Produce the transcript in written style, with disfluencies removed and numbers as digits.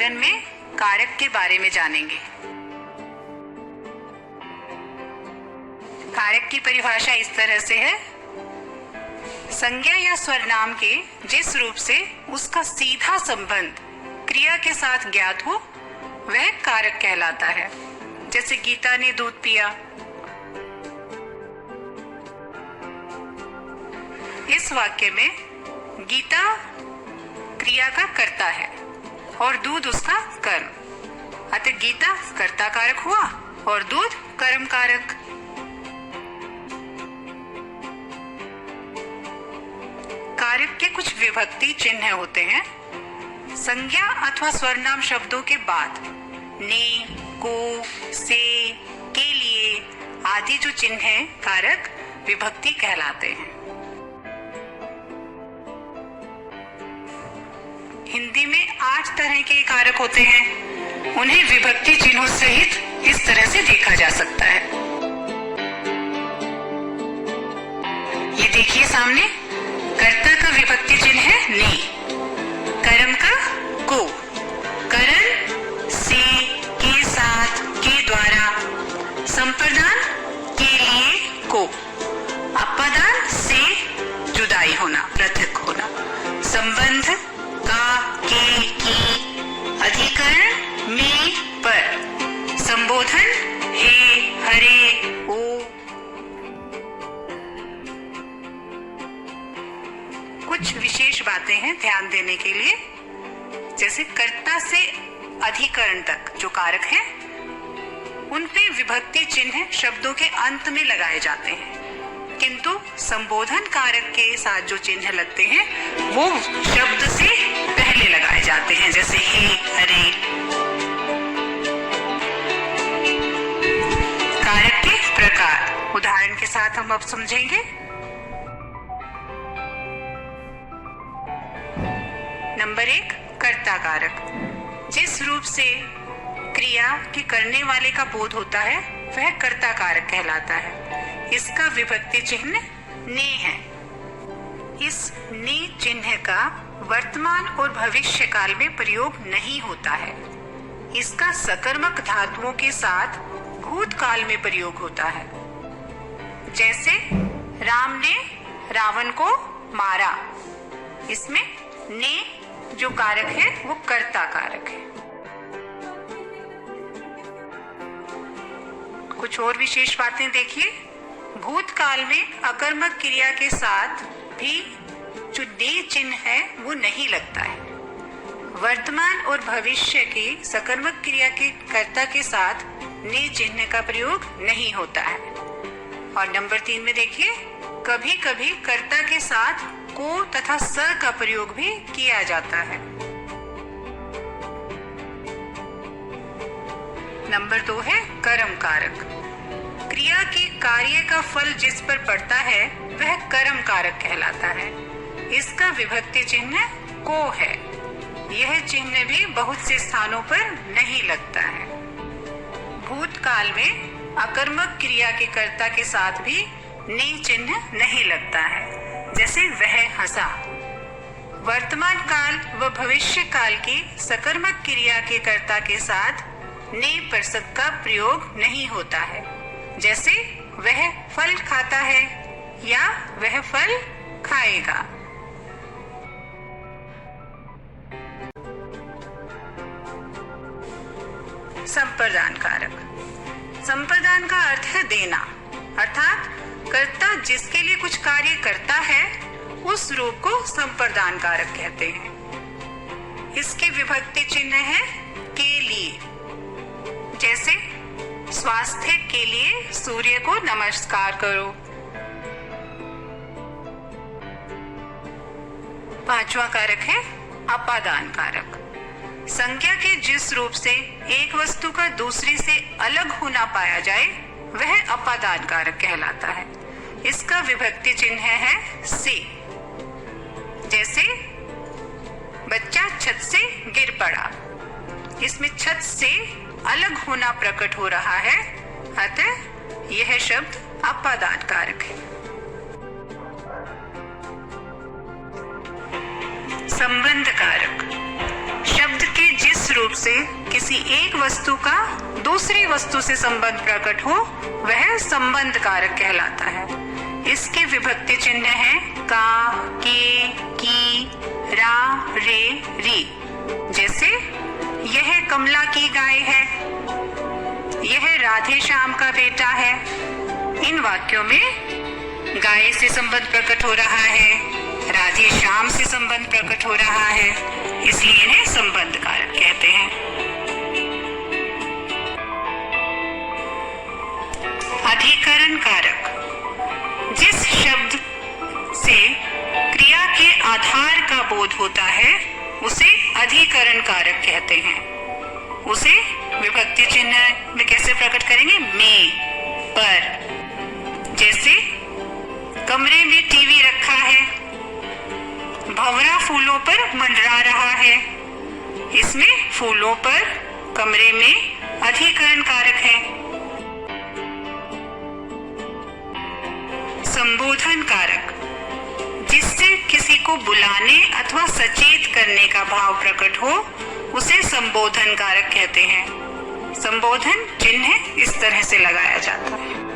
व्याकरण में कारक के बारे में जानेंगे। कारक की परिभाषा इस तरह से है, संज्ञा या स्वरनाम के जिस रूप से उसका सीधा संबंध क्रिया के साथ ज्ञात हो वह कारक कहलाता है। जैसे गीता ने दूध पिया। इस वाक्य में गीता क्रिया का कर्ता है और दूध उसका कर्म, अतः गीता कर्ता कारक हुआ और दूध कर्म कारक। कारक के कुछ विभक्ति चिन्ह होते हैं। संज्ञा अथवा स्वरनाम शब्दों के बाद ने, को, से, के लिए आदि जो चिन्ह हैं कारक विभक्ति कहलाते हैं। हिंदी में 8 तरह के कारक होते हैं। उन्हें विभक्ति चिन्हों सहित इस तरह से देखा जा सकता है। ये देखिए सामने, कर्ता का विभक्ति चिन्ह है ने, कर्म का को, करण से, के साथ, के द्वारा, संप्रदान के लिए को, अपदान से जुदाई होना, पृथक होना, संबंध का, के, की, अधिकरण में, पर, संबोधन हे, हरे, ओ। कुछ विशेष बातें हैं ध्यान देने के लिए। जैसे कर्ता से अधिकरण तक जो कारक हैं उन पे विभक्ति चिन्ह शब्दों के अंत में लगाए जाते हैं, किंतु संबोधन कारक के साथ जो चिन्ह लगते हैं वो शब्द से पहले लगाए जाते हैं। जैसे हे, हरे। कारक के प्रकार उदाहरण के साथ हम अब समझेंगे। नंबर 1, कर्ता कारक। जिस रूप से क्रिया के करने वाले का बोध होता है वह कर्ता कारक कहलाता है। इसका विभक्ति चिन्ह ने है। इस ने चिन्ह का वर्तमान और भविष्य काल में प्रयोग नहीं होता है। इसका सकर्मक धातुओं के साथ भूतकाल में प्रयोग होता है। जैसे राम ने रावण को मारा, इसमें ने जो कारक है वो कर्ता कारक है। कुछ और विशेष बातें देखिए। भूतकाल में अकर्मक क्रिया के साथ भी जो ने चिन्ह है वो नहीं लगता है। वर्तमान और भविष्य की सकर्मक क्रिया के कर्ता के साथ ने चिन्ह का प्रयोग नहीं होता है। और नंबर 3 में देखिए, कभी कभी कर्ता के साथ को तथा स का प्रयोग भी किया जाता है। नंबर 2 है कर्म कारक। क्रिया के कार्य का फल जिस पर पड़ता है वह कर्म कारक कहलाता है। इसका विभक्ति चिन्ह को है। यह चिन्ह भी बहुत से स्थानों पर नहीं लगता है। भूतकाल में अकर्मक क्रिया के कर्ता के साथ भी ने चिन्ह नहीं लगता है। जैसे वह हंसा। वर्तमान काल व भविष्य काल की सकर्मक क्रिया के कर्ता के साथ ने प्रसक का प्रयोग नहीं होता है। जैसे वह फल खाता है या वह फल खाएगा। संप्रदान कारक। संप्रदान का अर्थ है देना, अर्थात कर्ता जिसके लिए कुछ कार्य करता है उस रूप को संप्रदान कारक कहते हैं। इसके विभक्ति चिन्ह है के लिए। जैसे स्वास्थ्य के लिए सूर्य को नमस्कार करो। 5वां कारक है अपादान कारक। संज्ञा के जिस रूप से एक वस्तु का दूसरी से अलग होना पाया जाए वह अपादान कारक कहलाता है। इसका विभक्ति चिन्ह है से। जैसे बच्चा छत से गिर पड़ा। इसमें छत से अलग होना प्रकट हो रहा है, अतः यह शब्द अपादान कारक है। संबंध कारक। शब्द के जिस रूप से किसी एक वस्तु का दूसरी वस्तु से संबंध प्रकट हो वह संबंध कारक कहलाता है। इसके विभक्ति चिन्ह है का, के, की, रा, रे, री। जैसे यह कमला की गाय है, यह राधे श्याम का बेटा है। इन वाक्यों में गाय से संबंध प्रकट हो रहा है, राधे श्याम से संबंध प्रकट हो रहा है, इसलिए इन्हें संबंध कारक कहते हैं। अधिकरण कारक, जिस शब्द से क्रिया के आधार का बोध होता है उसे अधिकरण कारक कहते हैं। उसे विभक्ति चिन्ह में कैसे प्रकट करेंगे? में, पर। जैसे कमरे में टीवी रखा है, भंवरा फूलों पर मंडरा रहा है। इसमें फूलों पर, कमरे में अधिकरण कारक है। संबोधन कारक, जिससे किसी को बुलाने अथवा सचेत करने का भाव प्रकट हो उसे संबोधन कारक कहते हैं। संबोधन चिन्ह इस तरह से लगाया जाता है।